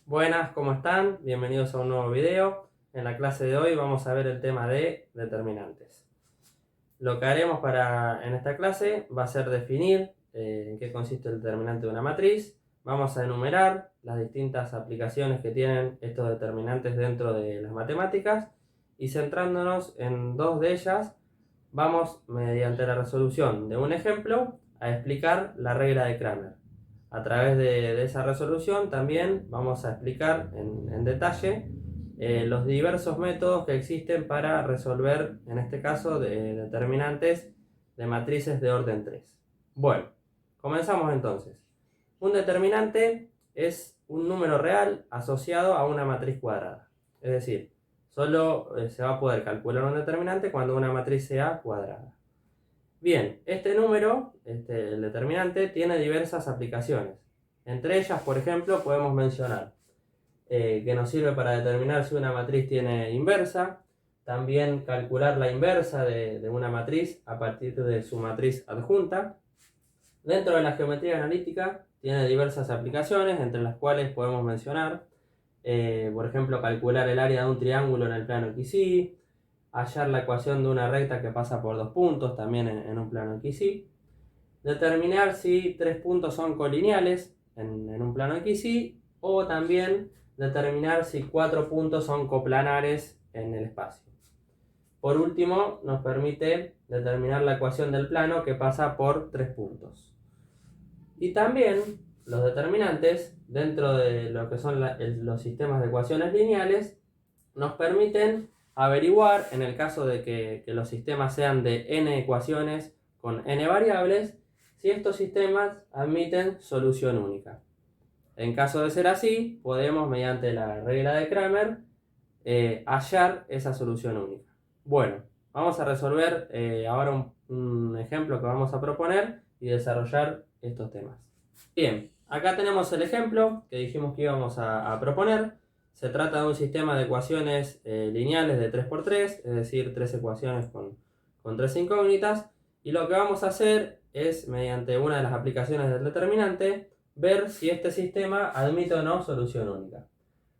Buenas, ¿cómo están? Bienvenidos a un nuevo video. En la clase de hoy vamos a ver el tema de determinantes. Lo que haremos en esta clase va a ser definir en qué consiste el determinante de una matriz. Vamos a enumerar las distintas aplicaciones que tienen estos determinantes dentro de las matemáticas y centrándonos en dos de ellas, vamos mediante la resolución de un ejemplo a explicar la regla de Cramer. A través de esa resolución también vamos a explicar en detalle los diversos métodos que existen para resolver, en este caso, determinantes de matrices de orden 3. Bueno, comenzamos entonces. Un determinante es un número real asociado a una matriz cuadrada. Es decir, solo se va a poder calcular un determinante cuando una matriz sea cuadrada. Bien, este número, el determinante, tiene diversas aplicaciones. Entre ellas, por ejemplo, podemos mencionar que nos sirve para determinar si una matriz tiene inversa, también calcular la inversa de una matriz a partir de su matriz adjunta. Dentro de la geometría analítica tiene diversas aplicaciones, entre las cuales podemos mencionar, por ejemplo, calcular el área de un triángulo en el plano XY, hallar la ecuación de una recta que pasa por dos puntos, también en un plano XY, determinar si tres puntos son colineales en un plano XY, o también determinar si cuatro puntos son coplanares en el espacio. Por último, nos permite determinar la ecuación del plano que pasa por tres puntos. Y también los determinantes, dentro de lo que son los sistemas de ecuaciones lineales, nos permiten averiguar, en el caso de que los sistemas sean de n ecuaciones con n variables, si estos sistemas admiten solución única. En caso de ser así, podemos, mediante la regla de Cramer, hallar esa solución única. Bueno, vamos a resolver ahora un ejemplo que vamos a proponer y desarrollar estos temas. Bien, acá tenemos el ejemplo que dijimos que íbamos a proponer. Se trata de un sistema de ecuaciones lineales de 3×3, es decir, tres ecuaciones con tres incógnitas. Y lo que vamos a hacer es, mediante una de las aplicaciones del determinante, ver si este sistema admite o no solución única.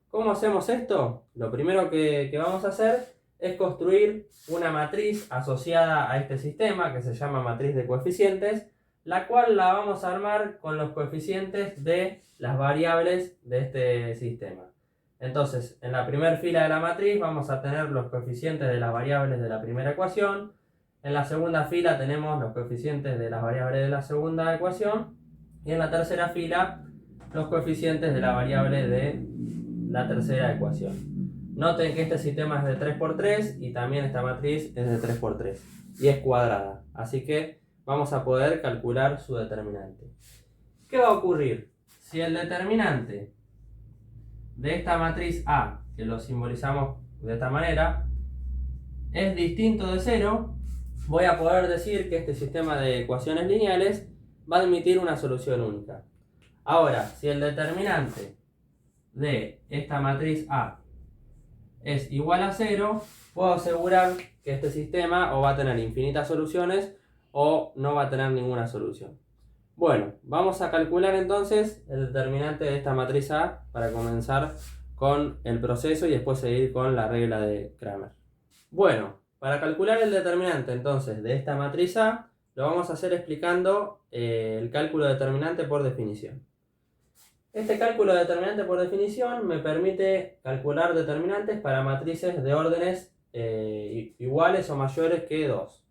¿Cómo hacemos esto? Lo primero que vamos a hacer es construir una matriz asociada a este sistema, que se llama matriz de coeficientes, la cual la vamos a armar con los coeficientes de las variables de este sistema. Entonces, en la primera fila de la matriz vamos a tener los coeficientes de las variables de la primera ecuación. En la segunda fila tenemos los coeficientes de las variables de la segunda ecuación. Y en la tercera fila, los coeficientes de la variable de la tercera ecuación. Noten que este sistema es de 3×3 y también esta matriz es de 3×3 y es cuadrada. Así que vamos a poder calcular su determinante. ¿Qué va a ocurrir? Si el determinante de esta matriz A, que lo simbolizamos de esta manera, es distinto de 0, voy a poder decir que este sistema de ecuaciones lineales va a admitir una solución única. Ahora, si el determinante de esta matriz A es igual a 0, puedo asegurar que este sistema o va a tener infinitas soluciones o no va a tener ninguna solución. Bueno, vamos a calcular entonces el determinante de esta matriz A para comenzar con el proceso y después seguir con la regla de Cramer. Bueno, para calcular el determinante entonces de esta matriz A, lo vamos a hacer explicando el cálculo determinante por definición. Este cálculo determinante por definición me permite calcular determinantes para matrices de órdenes iguales o mayores que 2.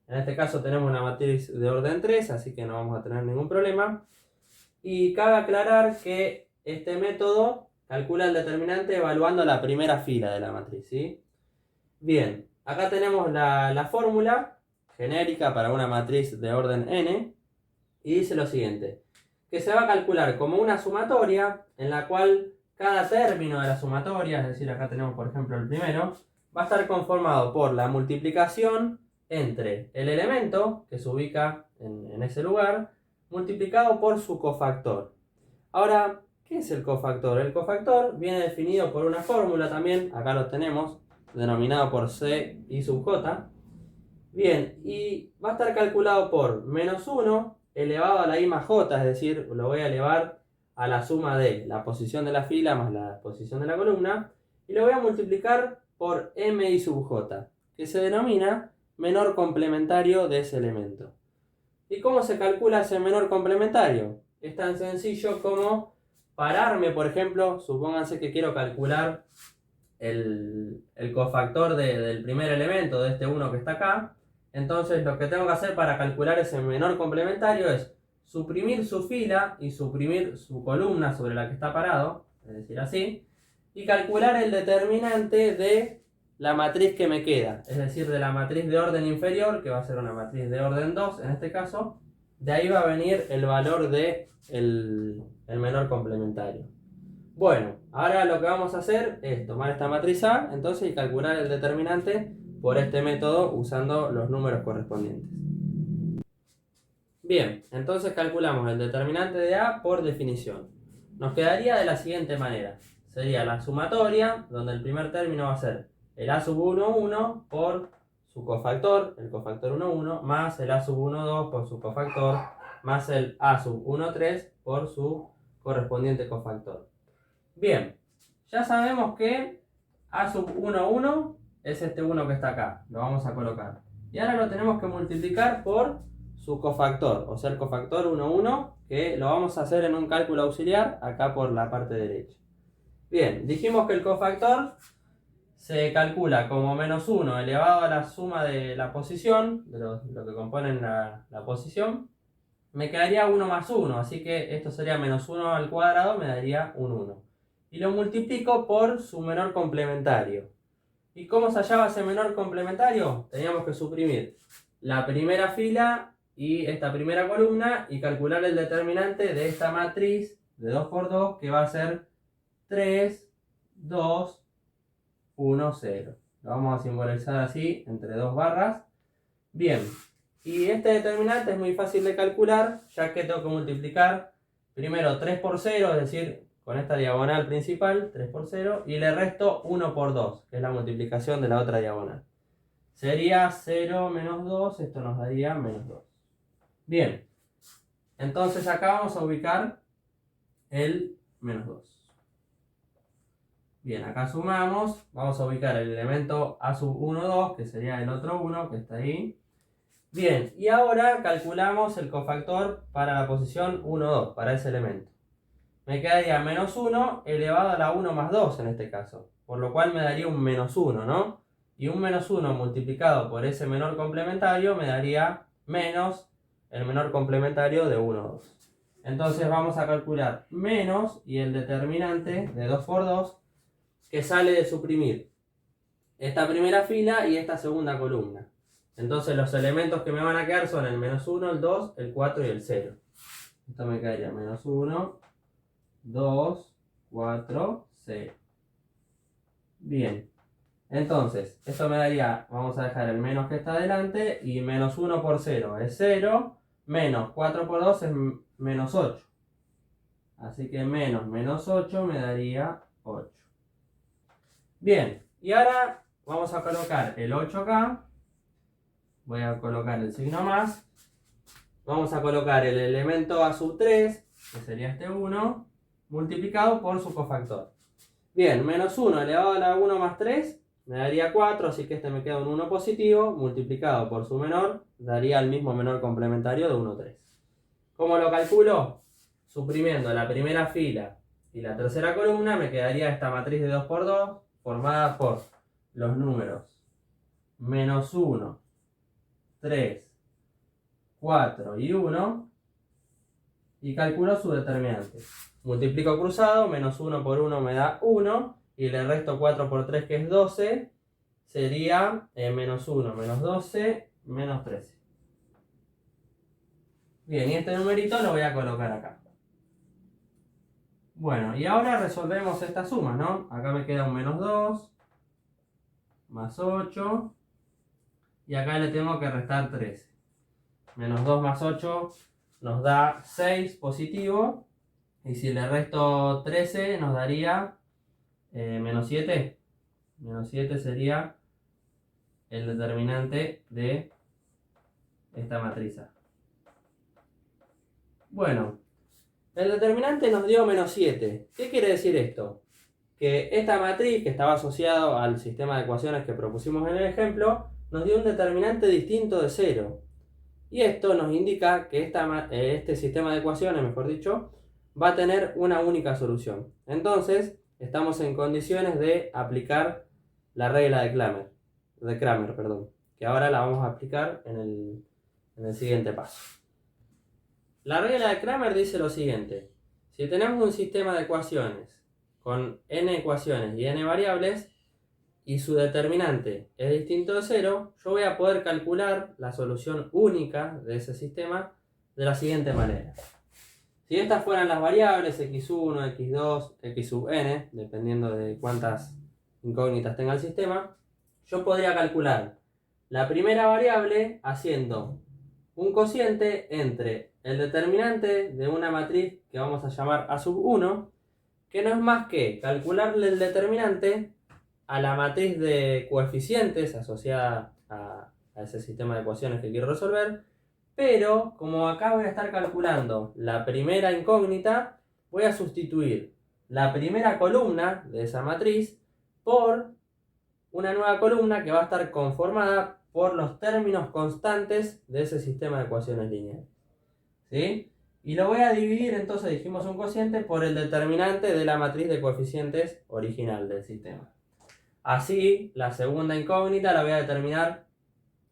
En este caso tenemos una matriz de orden 3, así que no vamos a tener ningún problema. Y cabe aclarar que este método calcula el determinante evaluando la primera fila de la matriz, ¿sí? Bien, acá tenemos la fórmula genérica para una matriz de orden n y dice lo siguiente: que se va a calcular como una sumatoria en la cual cada término de la sumatoria, es decir, acá tenemos por ejemplo el primero, va a estar conformado por la multiplicación entre el elemento que se ubica en ese lugar, multiplicado por su cofactor. Ahora, ¿qué es el cofactor? El cofactor viene definido por una fórmula también, acá lo tenemos, denominado por C I sub J. Bien, y va a estar calculado por menos 1 elevado a la I más J, es decir, lo voy a elevar a la suma de la posición de la fila más la posición de la columna y lo voy a multiplicar por m i sub j, que se denomina menor complementario de ese elemento. ¿Y cómo se calcula ese menor complementario? Es tan sencillo como pararme, por ejemplo, supónganse que quiero calcular el cofactor del primer elemento, de este 1 que está acá. Entonces lo que tengo que hacer para calcular ese menor complementario es suprimir su fila y suprimir su columna sobre la que está parado, es decir, así, y calcular el determinante de la matriz que me queda, es decir, de la matriz de orden inferior, que va a ser una matriz de orden 2 en este caso. De ahí va a venir el valor de el menor complementario. Bueno, ahora lo que vamos a hacer es tomar esta matriz A, entonces, y calcular el determinante por este método usando los números correspondientes. Bien, entonces calculamos el determinante de A por definición. Nos quedaría de la siguiente manera. Sería la sumatoria, donde el primer término va a ser el A sub 1, 1 por su cofactor, el cofactor 1, 1, más el A sub 1, 2 por su cofactor, más el A sub 1, 3 por su correspondiente cofactor. Bien, ya sabemos que A sub 1, 1 es este 1 que está acá. Lo vamos a colocar. Y ahora lo tenemos que multiplicar por su cofactor, o sea el cofactor 1, 1, que lo vamos a hacer en un cálculo auxiliar acá por la parte derecha. Bien, dijimos que el cofactor se calcula como menos 1 elevado a la suma de la posición, de lo que componen la posición. Me quedaría 1 más 1, así que esto sería menos 1 al cuadrado, me daría un 1. Y lo multiplico por su menor complementario. ¿Y cómo se hallaba ese menor complementario? Teníamos que suprimir la primera fila y esta primera columna y calcular el determinante de esta matriz de 2 por 2, que va a ser 3, 2, 1, 0. Lo vamos a simbolizar así entre dos barras. Bien, y este determinante es muy fácil de calcular, ya que tengo que multiplicar primero 3 por 0, es decir, con esta diagonal principal, 3 por 0, y le resto 1 por 2, que es la multiplicación de la otra diagonal. Sería 0 menos 2, esto nos daría menos 2. Bien, entonces acá vamos a ubicar el menos 2. Bien, acá sumamos, vamos a ubicar el elemento A sub 1, 2, que sería el otro 1 que está ahí. Bien, y ahora calculamos el cofactor para la posición 1, 2, para ese elemento. Me quedaría menos 1 elevado a la 1 más 2 en este caso, por lo cual me daría un menos 1, ¿no? Y un menos 1 multiplicado por ese menor complementario me daría menos el menor complementario de 1, 2. Entonces vamos a calcular menos y el determinante de 2 por 2, que sale de suprimir esta primera fila y esta segunda columna. Entonces los elementos que me van a quedar son el menos 1, el 2, el 4 y el 0. Esto me quedaría menos 1, 2, 4, 0. Bien. Entonces, esto me daría, vamos a dejar el menos que está adelante, y menos 1 por 0 es 0, menos 4 por 2 es menos 8. Así que menos 8 me daría 8. Bien, y ahora vamos a colocar el 8 acá. Voy a colocar el signo más. Vamos a colocar el elemento A sub 3, que sería este 1, multiplicado por su cofactor. Bien, menos 1 elevado a la 1 más 3 me daría 4, así que este me queda un 1 positivo, multiplicado por su menor, daría el mismo menor complementario de 1, 3. ¿Cómo lo calculo? Suprimiendo la primera fila y la tercera columna, me quedaría esta matriz de 2 por 2, formada por los números menos 1, 3, 4 y 1, y calculo su determinante. Multiplico cruzado, menos 1 por 1 me da 1, y le resto 4 por 3, que es 12, sería menos 1, menos 12, menos 13. Bien, y este numerito lo voy a colocar acá. Bueno, y ahora resolvemos esta suma, ¿no? Acá me queda un menos 2, más 8, y acá le tengo que restar 13. Menos 2 más 8 nos da 6 positivo, y si le resto 13 nos daría menos 7. Menos 7 sería el determinante de esta matriz A. Bueno, El determinante nos dio menos 7. ¿Qué quiere decir esto? Que esta matriz, que estaba asociado al sistema de ecuaciones que propusimos en el ejemplo, nos dio un determinante distinto de 0. Y esto nos indica que este sistema de ecuaciones, mejor dicho, va a tener una única solución. Entonces, estamos en condiciones de aplicar la regla de Cramer, que ahora la vamos a aplicar en el siguiente paso. La regla de Cramer dice lo siguiente: si tenemos un sistema de ecuaciones con n ecuaciones y n variables, y su determinante es distinto de 0, yo voy a poder calcular la solución única de ese sistema de la siguiente manera. Si estas fueran las variables x1, x2, x sub n, dependiendo de cuántas incógnitas tenga el sistema, yo podría calcular la primera variable haciendo un cociente entre el determinante de una matriz que vamos a llamar A sub 1, que no es más que calcularle el determinante a la matriz de coeficientes asociada a ese sistema de ecuaciones que quiero resolver, pero como acá voy a estar calculando la primera incógnita, voy a sustituir la primera columna de esa matriz por una nueva columna que va a estar conformada por los términos constantes de ese sistema de ecuaciones lineales. ¿Sí? Y lo voy a dividir, entonces dijimos un cociente, por el determinante de la matriz de coeficientes original del sistema. Así, la segunda incógnita la voy a determinar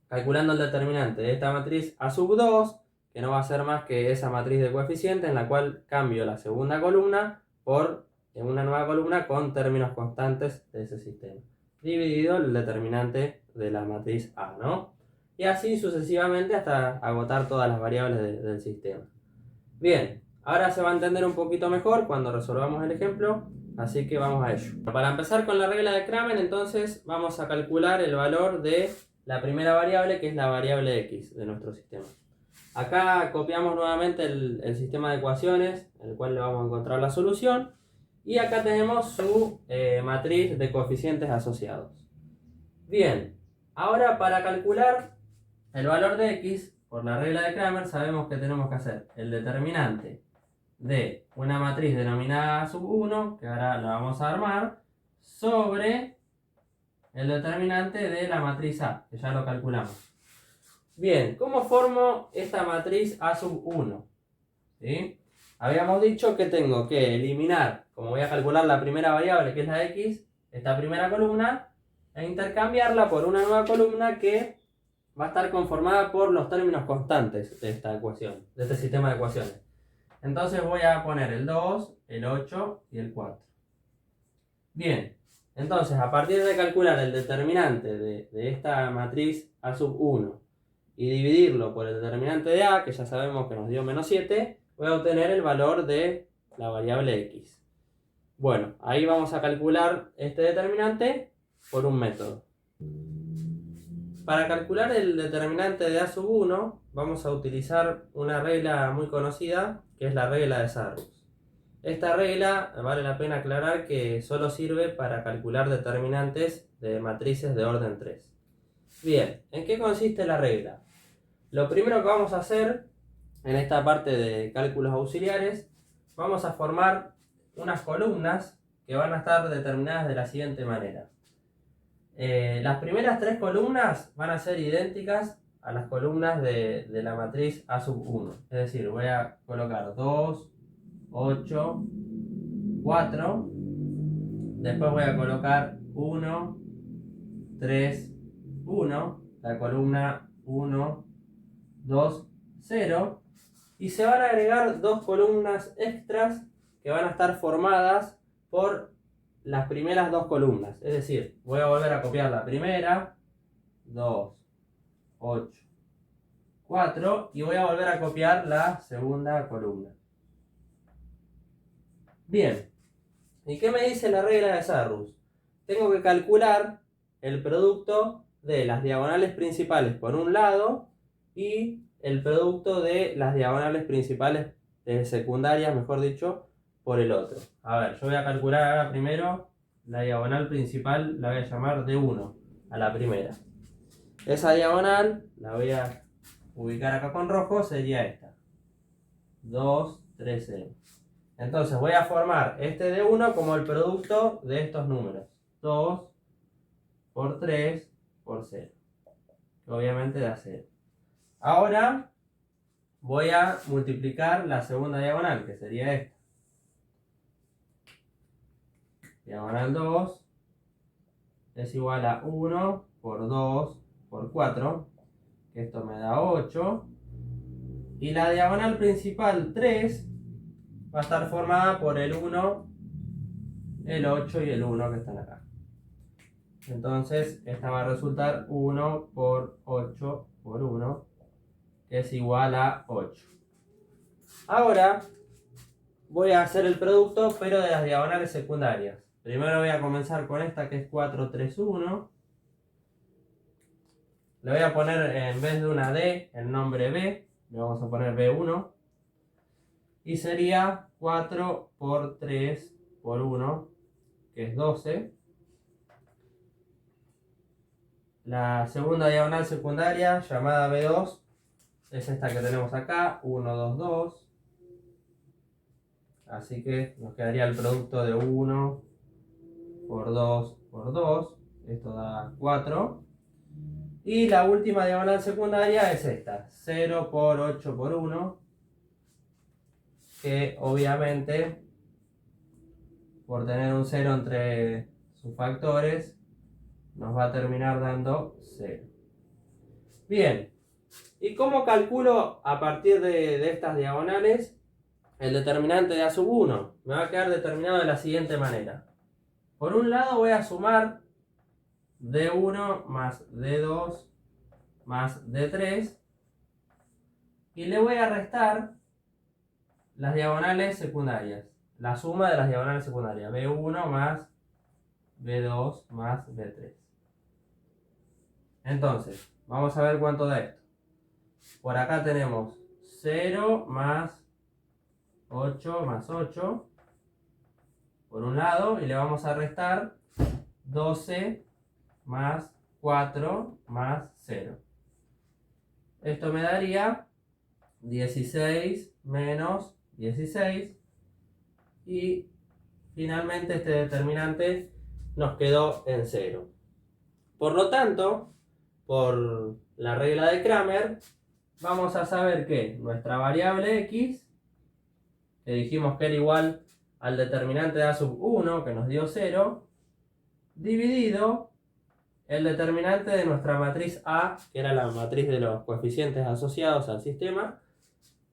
calculando el determinante de esta matriz A sub 2, que no va a ser más que esa matriz de coeficientes, en la cual cambio la segunda columna por una nueva columna con términos constantes de ese sistema, dividido el determinante de la matriz A, ¿no? Y así sucesivamente hasta agotar todas las variables del sistema. Bien, ahora se va a entender un poquito mejor cuando resolvamos el ejemplo, así que vamos a ello. Para empezar con la regla de Cramer, entonces vamos a calcular el valor de la primera variable, que es la variable x de nuestro sistema. Acá copiamos nuevamente el sistema de ecuaciones, en el cual le vamos a encontrar la solución, y acá tenemos su matriz de coeficientes asociados. Bien, ahora para calcular el valor de x, por la regla de Cramer, sabemos que tenemos que hacer el determinante de una matriz denominada A sub 1, que ahora la vamos a armar, sobre el determinante de la matriz A, que ya lo calculamos. Bien, ¿cómo formo esta matriz A sub 1? ¿Sí? Habíamos dicho que tengo que eliminar, como voy a calcular la primera variable, que es la x, esta primera columna, e intercambiarla por una nueva columna que va a estar conformada por los términos constantes de esta ecuación, de este sistema de ecuaciones. Entonces voy a poner el 2, el 8 y el 4. Bien, entonces a partir de calcular el determinante de esta matriz A sub 1 y dividirlo por el determinante de A, que ya sabemos que nos dio menos 7, voy a obtener el valor de la variable x. Bueno, ahí vamos a calcular este determinante por un método. Para calcular el determinante de A sub 1, vamos a utilizar una regla muy conocida, que es la regla de Sarrus. Esta regla, vale la pena aclarar que solo sirve para calcular determinantes de matrices de orden 3. Bien, ¿en qué consiste la regla? Lo primero que vamos a hacer en esta parte de cálculos auxiliares, vamos a formar unas columnas que van a estar determinadas de la siguiente manera. Las primeras 3 columnas van a ser idénticas a las columnas de la matriz A sub 1. Es decir, voy a colocar 2, 8, 4. Después voy a colocar 1, 3, 1. La columna 1, 2, 0. Y se van a agregar 2 columnas extras que van a estar formadas por las primeras 2 columnas. Es decir, voy a volver a copiar la primera, 2, 8, 4, y voy a volver a copiar la segunda columna. Bien, ¿y qué me dice la regla de Sarrus? Tengo que calcular el producto de las diagonales principales por un lado y el producto de las diagonales principales secundarias, mejor dicho, por el otro. A ver, yo voy a calcular ahora primero la diagonal principal, la voy a llamar de 1 a la primera. Esa diagonal la voy a ubicar acá con rojo, sería esta. 2, 3, 0. Entonces voy a formar este de 1 como el producto de estos números. 2 por 3 por 0. Que obviamente da 0. Ahora voy a multiplicar la segunda diagonal, que sería esta. Diagonal 2 es igual a 1 por 2 por 4, que esto me da 8. Y la diagonal principal 3 va a estar formada por el 1, el 8 y el 1 que están acá. Entonces esta va a resultar 1 por 8 por 1, que es igual a 8. Ahora voy a hacer el producto, pero de las diagonales secundarias. Primero voy a comenzar con esta, que es 4, 3, 1. Le voy a poner, en vez de una D, el nombre B. Le vamos a poner B1. Y sería 4 por 3 por 1, que es 12. La segunda diagonal secundaria, llamada B2, es esta que tenemos acá, 1, 2, 2. Así que nos quedaría el producto de 1 por 2 por 2. Esto da 4. Y la última diagonal secundaria es esta, 0 por 8 por 1. Que obviamente, por tener un 0 entre sus factores, nos va a terminar dando 0. Bien, ¿y cómo calculo a partir de estas diagonales el determinante de A1? Me va a quedar determinado de la siguiente manera. Por un lado voy a sumar D1 más D2 más D3 y le voy a restar las diagonales secundarias. La suma de las diagonales secundarias. B1 más B2 más B3. Entonces, vamos a ver cuánto da esto. Por acá tenemos 0 más 8 más 8 por un lado, y le vamos a restar 12 más 4 más 0. Esto me daría 16 menos 16, y finalmente este determinante nos quedó en 0. Por lo tanto, por la regla de Cramer, vamos a saber que nuestra variable x, que dijimos que era igual al determinante de A1, que nos dio 0, dividido el determinante de nuestra matriz A, que era la matriz de los coeficientes asociados al sistema,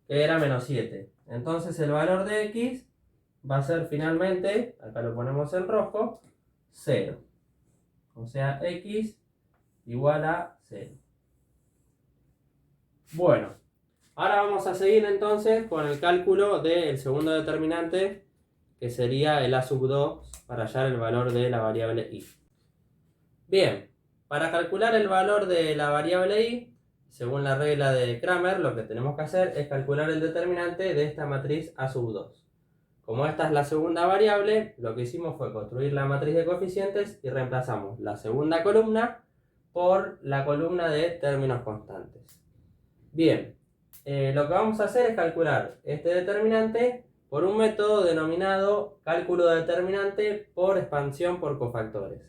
que era menos 7. Entonces el valor de x va a ser finalmente, acá lo ponemos en rojo, 0. O sea, x igual a 0. Bueno, ahora vamos a seguir entonces con el cálculo del segundo determinante, que sería el A2, para hallar el valor de la variable y. Bien, para calcular el valor de la variable y, según la regla de Cramer, lo que tenemos que hacer es calcular el determinante de esta matriz A2. Como esta es la segunda variable, lo que hicimos fue construir la matriz de coeficientes y reemplazamos la segunda columna por la columna de términos constantes. Bien, lo que vamos a hacer es calcular este determinante por un método denominado cálculo de determinante por expansión por cofactores.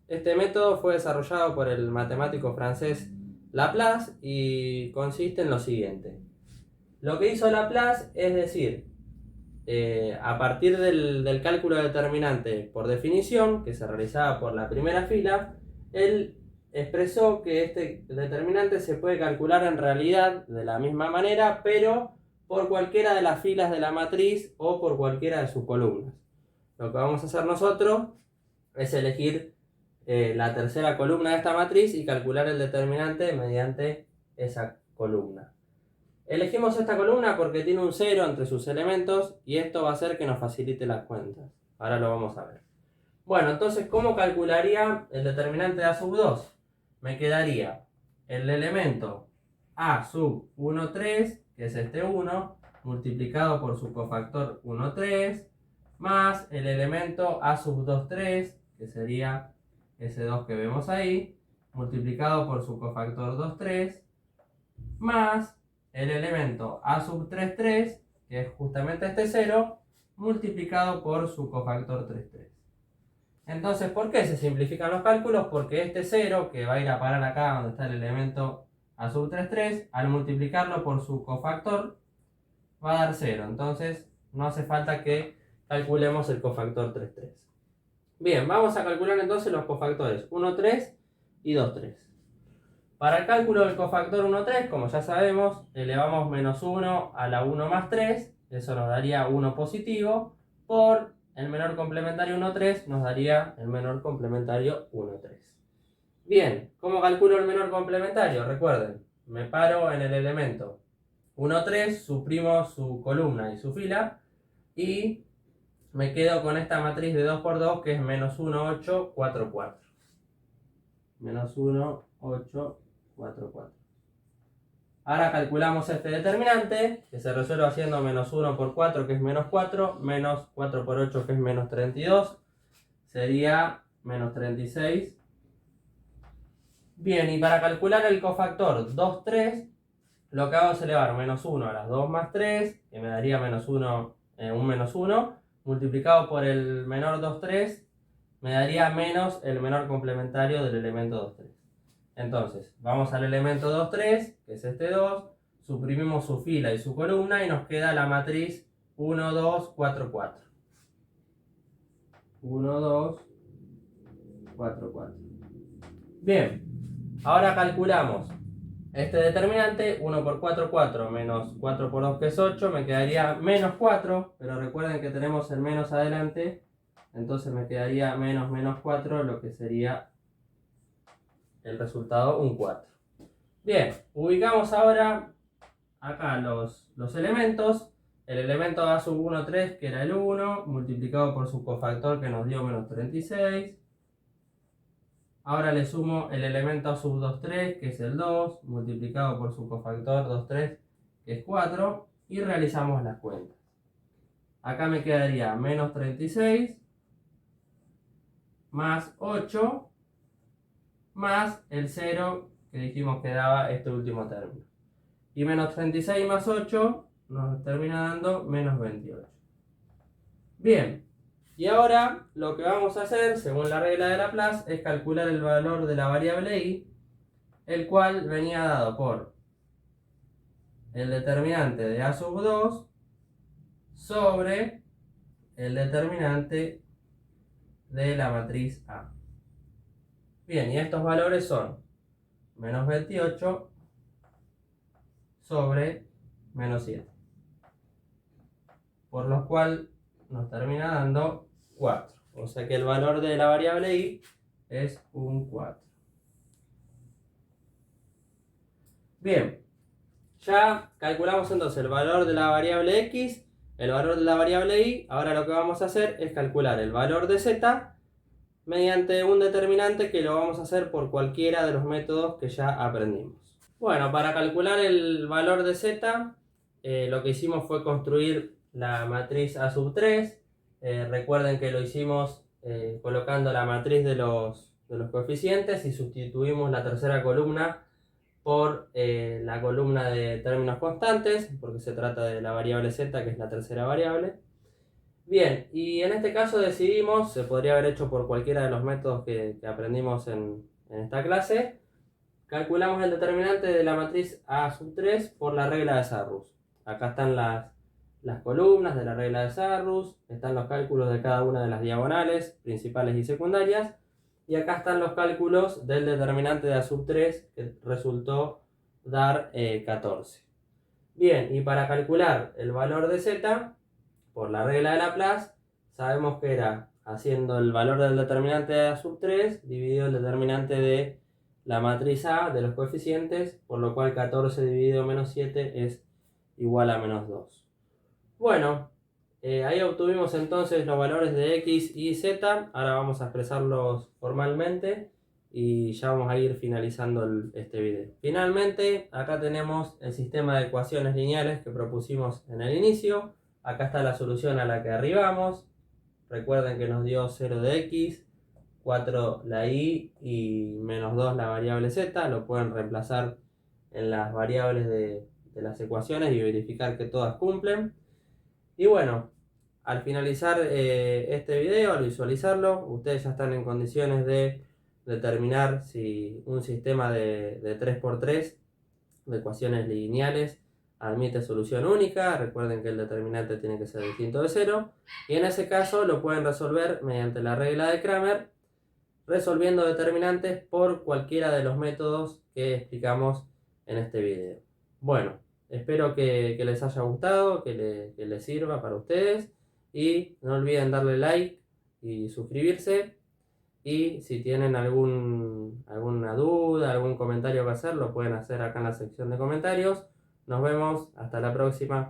Este método fue desarrollado por el matemático francés Laplace y consiste en lo siguiente. Lo que hizo Laplace es decir, a partir del cálculo de determinante por definición, que se realizaba por la primera fila, él expresó que este determinante se puede calcular en realidad de la misma manera, pero por cualquiera de las filas de la matriz o por cualquiera de sus columnas. Lo que vamos a hacer nosotros es elegir la tercera columna de esta matriz y calcular el determinante mediante esa columna. Elegimos esta columna porque tiene un 0 entre sus elementos y esto va a hacer que nos facilite las cuentas. Ahora lo vamos a ver. Bueno, entonces, ¿cómo calcularía el determinante de A2? Me quedaría el elemento A sub 1, 3, que es este 1, multiplicado por su cofactor 1, 3, más el elemento A sub 2, 3, que sería ese 2 que vemos ahí, multiplicado por su cofactor 2, 3, más el elemento A sub 3, 3, que es justamente este 0, multiplicado por su cofactor 3,3. Entonces, ¿por qué se simplifican los cálculos? Porque este 0, que va a ir a parar acá donde está el elemento a sub 3,3, al multiplicarlo por su cofactor, va a dar 0. Entonces, no hace falta que calculemos el cofactor 3,3. Bien, vamos a calcular entonces los cofactores 1,3 y 2,3. Para el cálculo del cofactor 1,3, como ya sabemos, elevamos menos 1 a la 1 más 3, eso nos daría 1 positivo, por el menor complementario 1,3 nos daría el menor complementario 1,3. Bien, ¿cómo calculo el menor complementario? Recuerden, me paro en el elemento 1,3, suprimo su columna y su fila, y me quedo con esta matriz de 2 por 2 que es menos 1, 8, 4, 4. Menos 1, 8, 4, 4. Ahora calculamos este determinante, que se resuelve haciendo menos 1 por 4, que es menos 4, menos 4 por 8, que es menos 32. Sería menos 36. Bien, y para calcular el cofactor 2, 3, lo que hago es elevar menos 1 a las 2 más 3, que me daría menos 1, un menos 1, multiplicado por el menor 2, 3, me daría menos el menor complementario del elemento 2, 3. Entonces, vamos al elemento 2, 3, que es este 2, suprimimos su fila y su columna y nos queda la matriz 1, 2, 4, 4. 1, 2, 4, 4. Bien, ahora calculamos este determinante, 1 por 4, 4, menos 4 por 2, que es 8, me quedaría menos 4, pero recuerden que tenemos el menos adelante, entonces me quedaría menos menos 4, lo que sería el resultado un 4. Bien, ubicamos ahora acá los elementos. El elemento A sub 1, 3, que era el 1, multiplicado por su cofactor que nos dio menos 36. Ahora le sumo el elemento A sub 2, 3, que es el 2, multiplicado por su cofactor 2, 3, que es 4, y realizamos las cuentas. Acá me quedaría menos 36 más 8 más el 0 que dijimos que daba este último término. Y menos 36 más 8 nos termina dando menos 28. Bien, y ahora lo que vamos a hacer, según la regla de Laplace, es calcular el valor de la variable y, el cual venía dado por el determinante de A sub 2 sobre el determinante de la matriz A. Bien, y estos valores son menos 28 sobre menos 7. Por lo cual nos termina dando 4. O sea que el valor de la variable y es un 4. Bien, ya calculamos entonces el valor de la variable x, el valor de la variable y. Ahora lo que vamos a hacer es calcular el valor de z mediante un determinante que lo vamos a hacer por cualquiera de los métodos que ya aprendimos. Bueno, para calcular el valor de z, lo que hicimos fue construir la matriz A sub 3. Recuerden que lo hicimos colocando la matriz de los coeficientes y sustituimos la tercera columna por la columna de términos constantes, porque se trata de la variable z, que es la tercera variable. Bien, y en este caso decidimos, se podría haber hecho por cualquiera de los métodos que aprendimos en esta clase, calculamos el determinante de la matriz A sub 3 por la regla de Sarrus. Acá están las columnas de la regla de Sarrus, están los cálculos de cada una de las diagonales, principales y secundarias, y acá están los cálculos del determinante de A sub 3, que resultó dar 14. Bien, y para calcular el valor de z, por la regla de Laplace, sabemos que era haciendo el valor del determinante de A sub 3 dividido el determinante de la matriz A de los coeficientes, por lo cual 14 dividido menos 7 es igual a menos 2. Bueno, ahí obtuvimos entonces los valores de x y z. Ahora vamos a expresarlos formalmente y ya vamos a ir finalizando este video. Finalmente, acá tenemos el sistema de ecuaciones lineales que propusimos en el inicio. Acá está la solución a la que arribamos. Recuerden que nos dio 0 de x, 4 la y menos 2 la variable z. Lo pueden reemplazar en las variables de las ecuaciones y verificar que todas cumplen. Y bueno, al finalizar este video, al visualizarlo, ustedes ya están en condiciones de determinar si un sistema de 3×3 de ecuaciones lineales admite solución única. Recuerden que el determinante tiene que ser distinto de 0. Y en ese caso lo pueden resolver mediante la regla de Cramer, resolviendo determinantes por cualquiera de los métodos que explicamos en este video. Bueno, espero que les haya gustado, que les sirva para ustedes. Y no olviden darle like y suscribirse. Y si tienen alguna duda, algún comentario que hacer, lo pueden hacer acá en la sección de comentarios. Nos vemos, hasta la próxima.